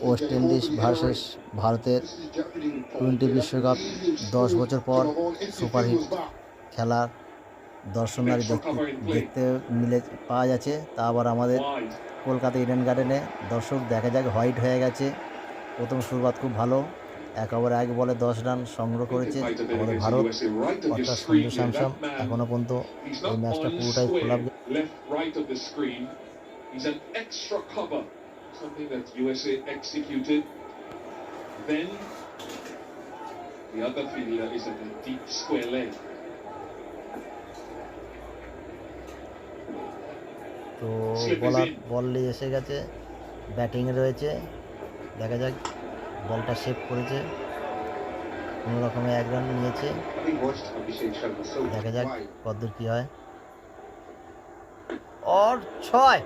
West Indies versus ভারতের twenty বিশ্বকাপ 10 বছর পর সুপারহিট খেলার দর্শনারী দেখতে পাওয়া যাচ্ছে। তা আবার আমাদের কলকাতা ইডেন গার্ডেনে দর্শক দেখা যাক হোয়াইট হয়ে গেছে। প্রথম শুরুয়াত খুব ভালো, 1 ওভারে 1 বলে 10 রান সংগ্রহ করেছে আমাদের ভারত, অর্থাৎ সঞ্জু স্যামসন। এখনও পর্যন্ত এই ম্যাচটা পুরোটাই খোলা। He's an extra cover, something that USA executed. Then the other fielder is at a deep square leg. তো বল নিয়ে এসে গেছে, ব্যাটিংয়ে রয়েছে, দেখা যাক। বলটা সেভ করেছে, কোনো রকমে 1 রান নিয়েছে, দেখা যাক কতদূর কী হয়। और 6